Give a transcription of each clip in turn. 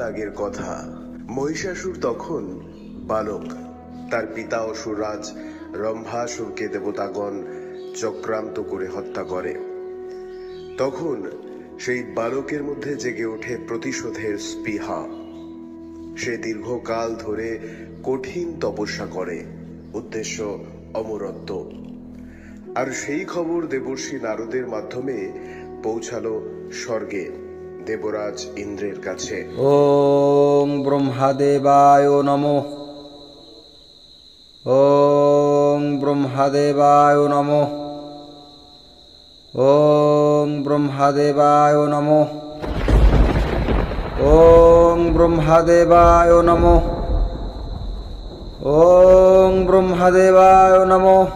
আগের কথা। মহিষাসুর তখন বালক। তার পিতা অসুররাজ রম্ভাসুরকে দেবতাগণ চক্রান্ত করে হত্যা করে। তখন সেই বালকের মধ্যে জেগে ওঠে প্রতিশোধের স্পৃহা। সে দীর্ঘকাল ধরে কঠিন তপস্যা করে, উদ্দেশ্য অমরত্ব। আর সেই খবর দেবর্ষি নারদের মাধ্যমে পৌঁছালো স্বর্গে দেবরাজ ইন্দ্রের কাছে। ওম ব্রহ্মদেবায় নমঃ। ওম ব্রহ্মদেবায় নমঃ। ওম ব্রহ্মদেবায় নমঃ। ওম ব্রহ্মদেবায় নমঃ। ওম ব্রহ্মদেবায় নমঃ।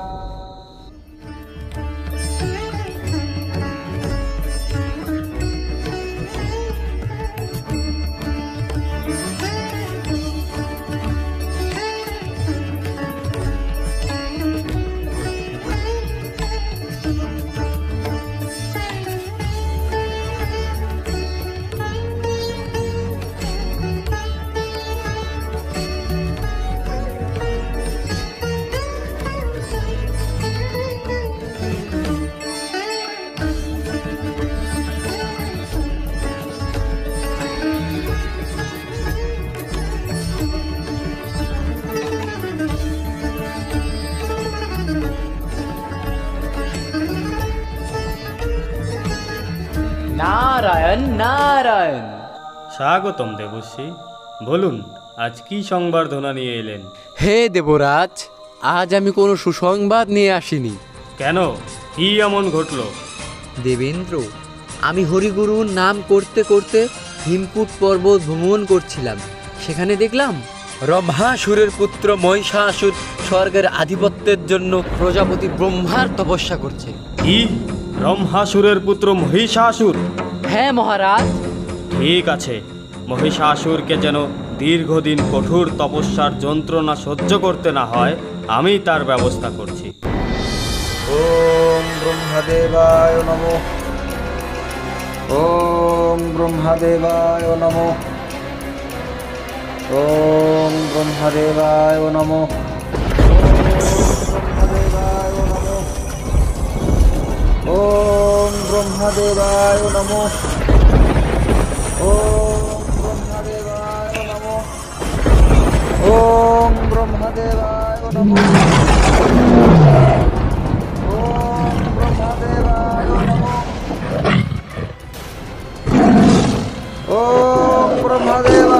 নারায়ণ নারায়ণ। স্বাগতম দেবশ্রী। বলুন, আজ কি সংবর্ধনা নিয়ে এলেন? হে দেবরাজ, আজ আমি কোনো সুসংবাদ নিয়ে আসিনি। কেন, কি এমন ঘটল? দেবেন্দ্র, আমি হরিগুরুর নাম করতে করতে হিমকুট পর্বত ভ্রমণ করছিলাম। সেখানে দেখলাম রম্ভাসুরের পুত্র মহিষাসুর স্বর্গের আধিপত্যের জন্য প্রজাপতি ব্রহ্মার তপস্যা করছে। কি, ব্রহ্মাসুরের পুত্র মহিষাসুর? হ্যাঁ মহারাজ। ঠিক আছে, মহিষাসুরকে যেন দীর্ঘদিন কঠোর তপস্যার যন্ত্রণা সহ্য করতে না হয়, আমি তার ব্যবস্থা করছি। ওম ব্রহ্মদেবায় নমঃ। ওম ব্রহ্মদেবায় নমঃ। ওম ব্রহ্মদেবায় নমঃ। ওম ব্রহ্মদেবায় নমঃ। ওম ব্রহ্মদেবায় নমঃ। ওম ব্রহ্মদেবায় নমঃ। ব্রহ্মদেবায় নমঃ। ওম ব্রহ্মদেবায়।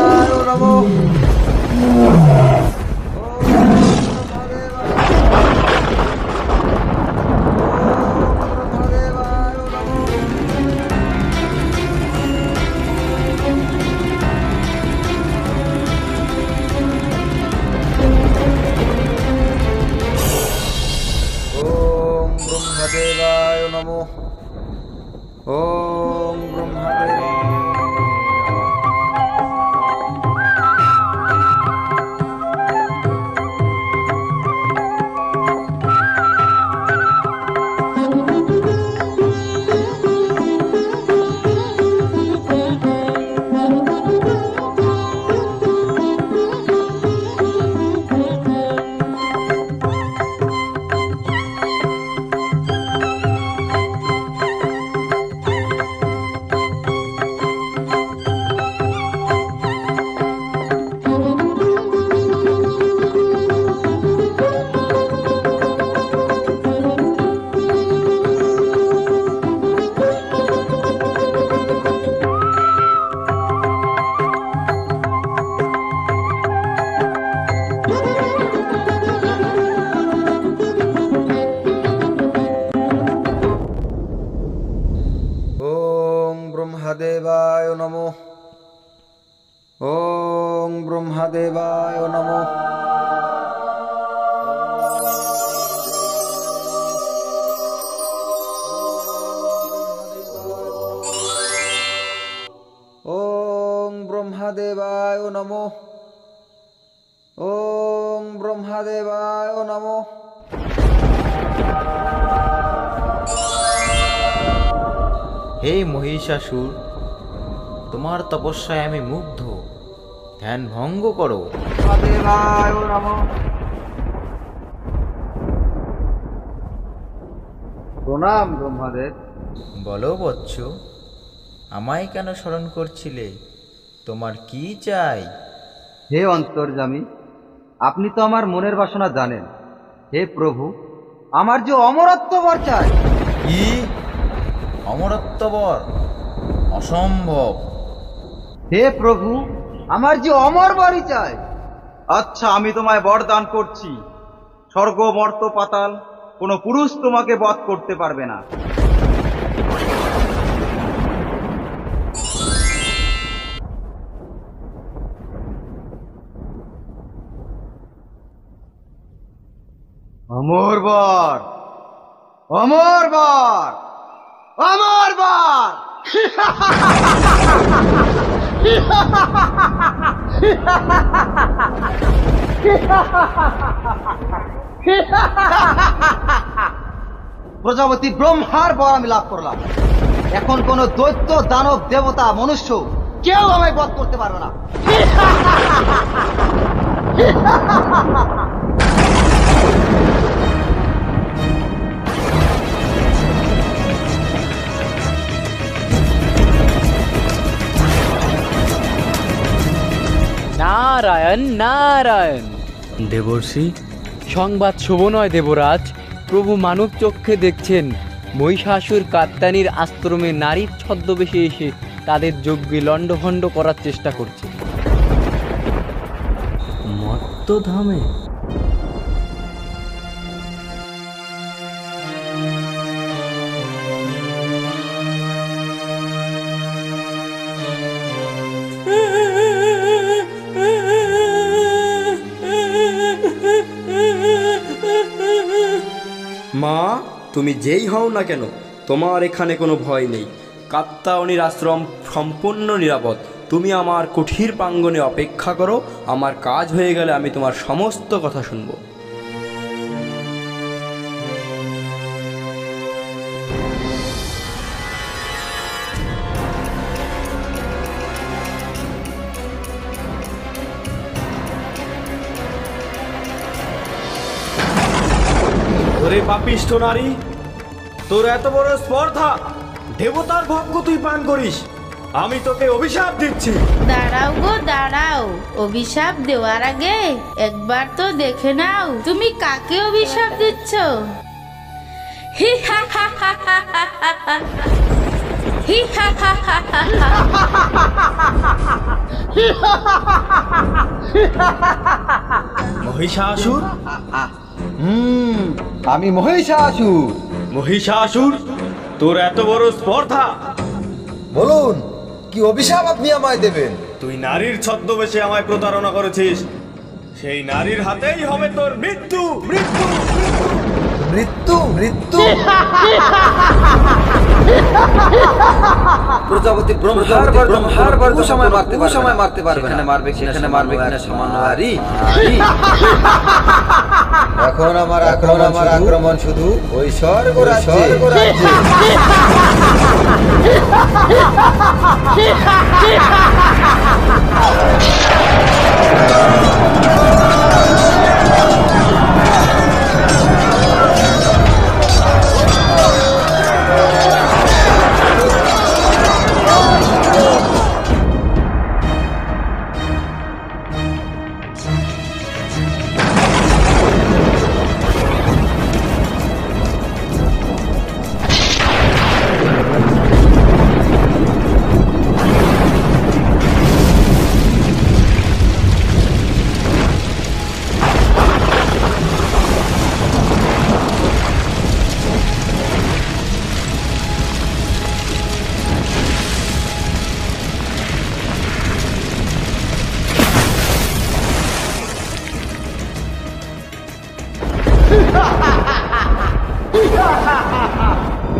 ব্রহ্মদেবায় নমঃ। ওম ব্রহ্মদেবায় নমঃ। ওম ব্রহ্মদেবায় নমঃ। ওম ব্রহ্মদেবায় নমঃ। হে মহিষাসুর, তোমার তপস্যায় আমি মুগ্ধ। ধ্যান ভঙ্গ করো। মহাদেবায় নমঃ। প্রণাম ব্রহ্মাদেব। বলো বৎস, আমায় কেন স্মরণ করছিলে? তোমার কি চাই? হে অন্তর্যামী, আপনি তো আমার মনের বাসনা জানেন। হে প্রভু, আমার যে অমরত্ব বর চাই। কি? অমরত্ব বর? অসম্ভব। হে প্রভু, আমার যে অমর বরই চাই। আচ্ছা, আমি তোমায় বরদান করছি, স্বর্গ মর্ত পাতাল কোনো পুরুষ তোমাকে বধ করতে পারবে না। অমর বর, অমর বর, অমর বর। প্রজাপতি ব্রহ্মার বর আমি লাভ করলাম। এখন কোন দৈত্য, দানব, দেবতা, মনুষ্য কেউ আমায় বধ করতে পারবে না। নারায়ণ নারায়ণ। দেবর্ষি, সংবাদ শুভ নয় দেবরাজ। প্রভু মানব চক্ষে দেখছেন মহিষাসুর কাত্যায়নীর আশ্রমে নারীর ছদ্মবেশে এসে তাদের যজ্ঞে লণ্ডভণ্ড করার চেষ্টা করছে। মত্তধামে? মা, তুমি যেই হও না কেন, তোমার এখানে কোনো ভয় নেই। কাত্যায়নীর আশ্রম সম্পূর্ণ নিরাপদ। তুমি আমার কুঠির প্রাঙ্গণে অপেক্ষা করো। আমার কাজ হয়ে গেলে আমি তোমার সমস্ত কথা শুনবো। ওরে পাপিষ্ঠ নারী, তোর এত বড় স্পর্ধা! দেবতার ভোগ্য তুই পান করিস! আমি তোকে অভিশাপ দিচ্ছি। দাঁড়াও গো দাঁড়াও, অভিশাপ দেওয়ার আগে একবার তো দেখে নাও তুমি কাকে অভিশাপ দিচ্ছ। হি হা হা হা হা হা হা। হি হা হা হা হা হা। মহিষাসুর? আমি মহিষাসুর। মহিষাসুর, তোর এত বড় স্পর্ধা! বলুন, কি অভিশাপ আপনি আমায় দেবেন? তুই নারীর ছদ্মবেশে আমায় প্রতারণা করেছিস। সেই নারীর হাতেই হবে তোর মৃত্যু। মৃত্যু মৃত্যু? মৃত্যু? প্রজাপতি ব্রহ্মার বর তো সময় মারতে পারবে না। সেখানে মারবে কিনা সামান্য নারী। এখন আমার আক্রমণ শুধু ওই স্বর্গ রাজ্যে।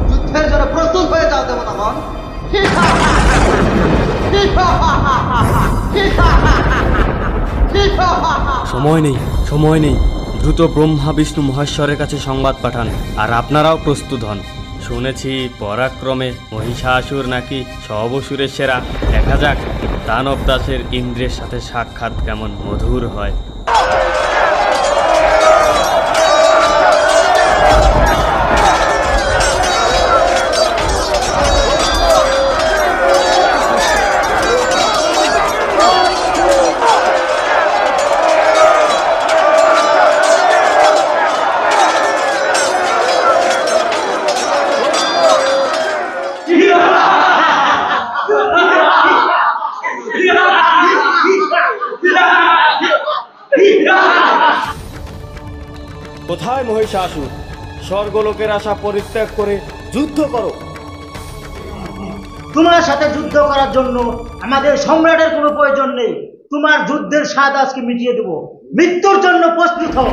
যুদ্ধের জন্য প্রস্তুত হয়ে যাও দেবতাগণ। সময় নেই। দ্রুত ব্রহ্মা বিষ্ণু মহেশ্বরের কাছে সংবাদ পাঠান, আর আপনারাও প্রস্তুত হন। শুনেছি পরাক্রমে মহিষাসুর নাকি সব অসুরের সেরা। দেখা যাক দানব দাসের ইন্দ্রের সাথে সাক্ষাৎ কেমন মধুর হয়। কোথায় মহিষাসুর? স্বর্গলোকের আশা পরিত্যাগ করে যুদ্ধ করো। তোমার সাথে যুদ্ধ করার জন্য আমাদের সম্রাটের কোনো প্রয়োজন নেই। তোমার যুদ্ধের স্বাদ আজকে মিটিয়ে দেব। মৃত্যুর জন্য প্রস্তুত হও।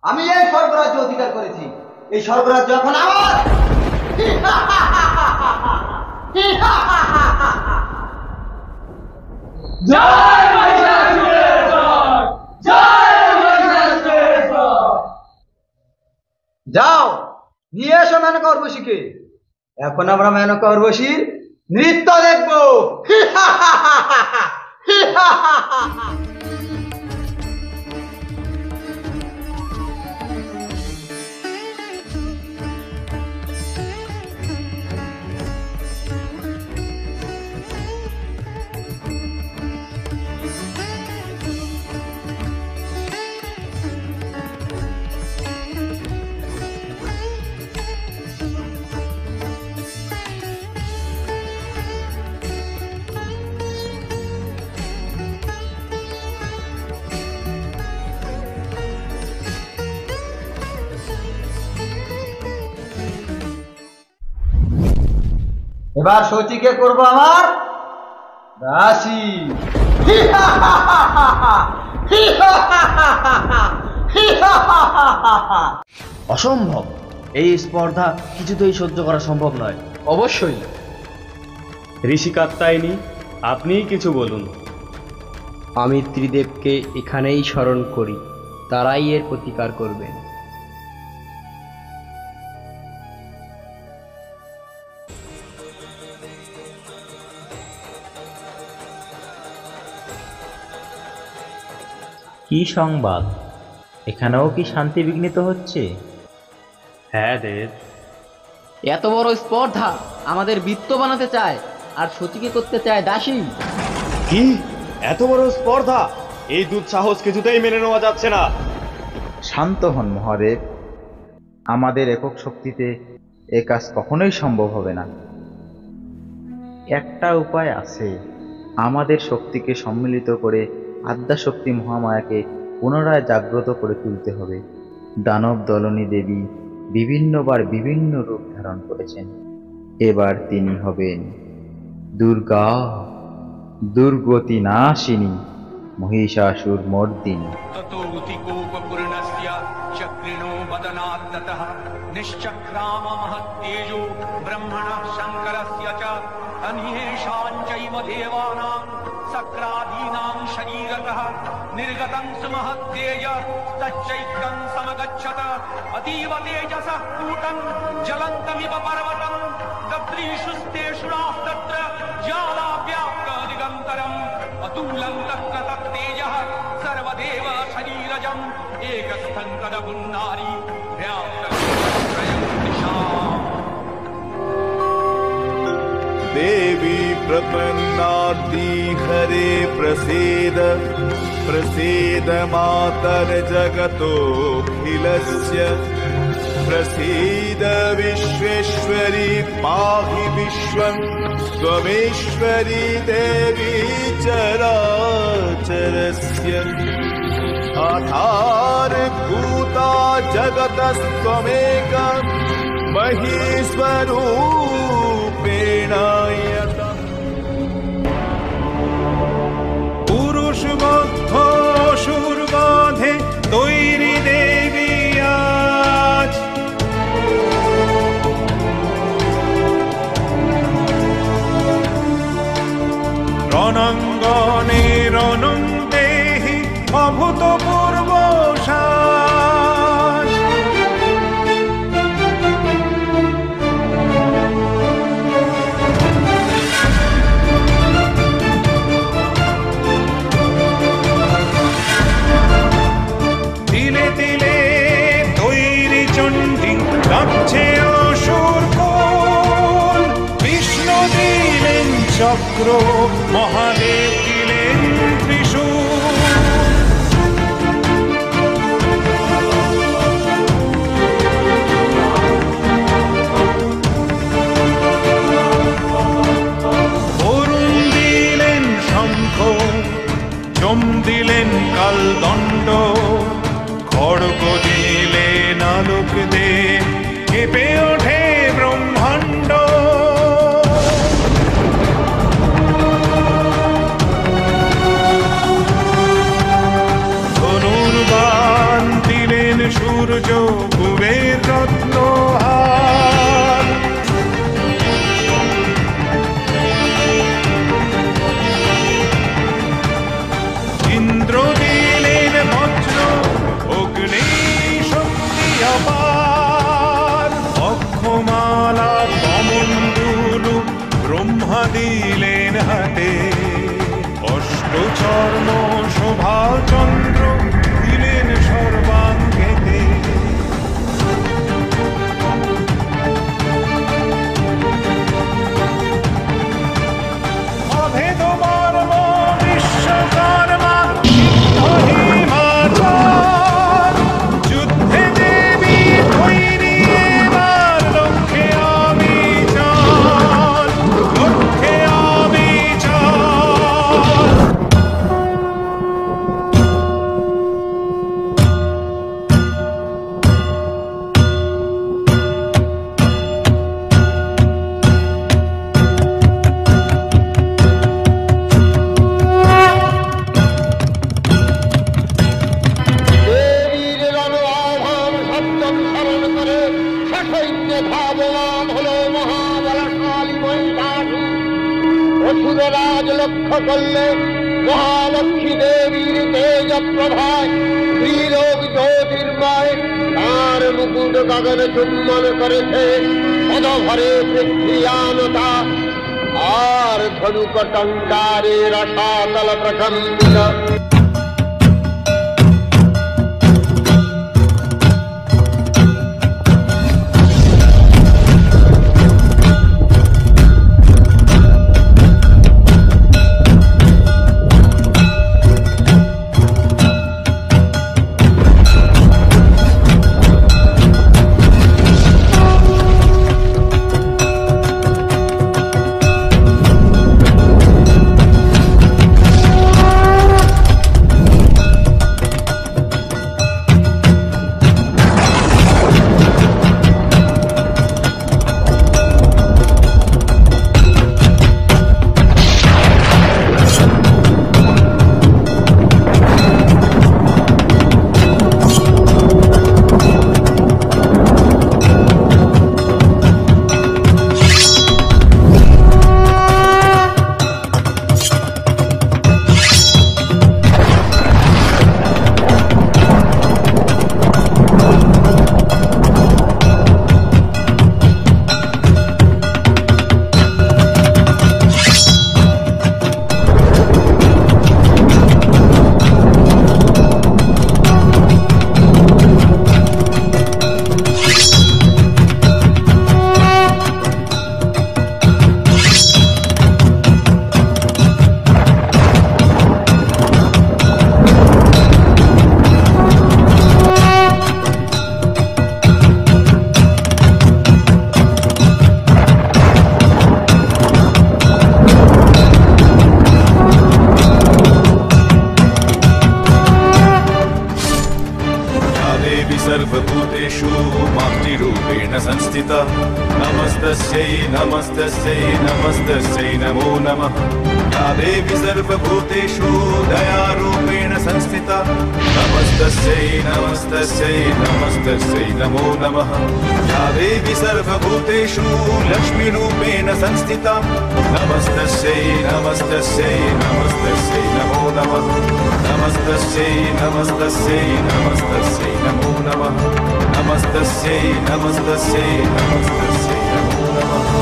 আমি এই স্বর্গরাজ্য অধিকার করেছি। এই স্বর্গরাজ্য এখন আমার। যাও নিয়ে এসো মেনকা উর্বশীকে। এখন আমরা মেনকা উর্বশীর নৃত্য দেখবো। এবার সচিকে করব আমার দাসী। অসম্ভব, এই স্পর্ধা কিছুতেই সহ্য করা সম্ভব নয়। অবশ্যই। ঋষি কাত্যায়নী, আপনিই কিছু বলুন। আমি ত্রিদেবকে এখানেই স্মরণ করি, তারাই এর প্রতিকার করবেন। কি সংবাদ? এখানেও কি শান্তি বিঘ্নিত হচ্ছে? হ্যাঁ দেব। এত বড় স্পর্ধা আমাদের বৃত্ত বানাতে চায়, আর সচিকে করতে চায় দাসী। কি এত বড় স্পর্ধা? এই দুঃসাহস কিছুতেই মেনে নেওয়া যাচ্ছে না। শান্ত হন মহাদেব, আমাদের একক শক্তিতে এ কাজ কখনোই সম্ভব হবে না। একটা উপায় আছে, আমাদের শক্তিকে সম্মিলিত করে আদ্যাশক্তি মহামায়াকে পুনরায় জাগ্রত করে তুলতে হবে। দানব দলনী দেবী বিভিন্নবার বিভিন্ন রূপ ধারণ করেছেন, এবার তিনি হবেন দুর্গা, দুর্গতি নাশিনী, মহিষাসুর মর্দিনী। चक्रिणो वदनात्ततः निश्चक्राम महत्तेजो ब्रह्मणः शङ्करस्य च अन्येषां चैव देवानां सक्रादीनां शरीरतः निर्गतं सुमहत्तेज तच्चैकं समगच्छत अतीव तेजसः कूटं ज्वलन्तमिव पर्वतं दद्रीषुस्तेषुरास्तत्र ज्वालाव्याप्तदिगन्तरम् अतुलं तत्तेजः सर्वदेव शरीरजम् एकस्थं कदपुन्नारी व्याप्तत्रयं दिशा देवी प्रपन्नार्ति हरे प्रसीद प्रसीद मातर्जगतोऽखिलस्य प्रसीद विश्वेश्वरी पाहि विश्वं त्वमेश्वरी देवी चराचरस्य आधारभूता जगतस्त्वमेका महीस्वरूपेण यतः পুরুষবদ্ধ অসুরবধে তৈরি দেবী আজ রণাঙ্গনে রণং দেহি অভূতপূর্ব সাজ তিলে তিলে তৈরি চণ্ডী কাঁপছে অসুর কোল বিষ্ণু দিলেন চক্র মহাদেব দিলেন ত্রিশূল বরুণ দিলেন শঙ্খ যম দিলেন কালদণ্ড খড়গ দিলেন আলোক দে কেঁপে ওঠে ব্রহ্মাণ্ড ধনুর্বাণ দিলেন সূর্য কুবের রত্নহার ইন্দ্র দিলেন বজ্র অগ্নি শক্তি অপার অক্ষমালা কমণ্ডলু ব্রহ্মা দিলেন হাতে অষ্টচর্ম শোভাচন্দ্র দিলেন সর্বাঙ্গেতে অভেদ মর্ম বিশ্বকর্মা মহিমাচার যুদ্ধে দেবী তৈরি এবার লক্ষ্যে অবিচার লক্ষ্যে অবিচার দেবীর রণ আহ্বান সপ্তম স্মরণ করে সসৈন্যে ধাবমান হলো মহাবলশালী মহিষাসুর অসুররাজ লক্ষ্য করলে মহালক্ষ্মী দেবীর তেজ প্রভায় ত্রিলোক জ্যোতির্ময় তার মুকুট গগন চুম্বন করেছে পদভরে পৃথ্বীয়ানতা আর ধনুক টঙ্কারে রসাতল প্রকম্পিত सर्वभूतेषु मातृरूपेण संस्थिता नमस्तस्यै नमस्तस्यै नमस्तस्यै नमो नमः या देवी सर्वभूतेषु दयारूपेण संस्थिता नमस्तस्यै नमस्तस्यै नमस्तस्यै नमो नमः या देवी सर्वभूतेषु लक्ष्मीरूपेण संस्थिता नमस्तस्यै नमस्तस्यै नमस्तस्यै नमो नमः नमस्तस्यै नमस्तस्यै नमस्तस्यै नमो नमः नमस्तस्यै नमस्तस्यै नमस्तस्यै नमो नमः।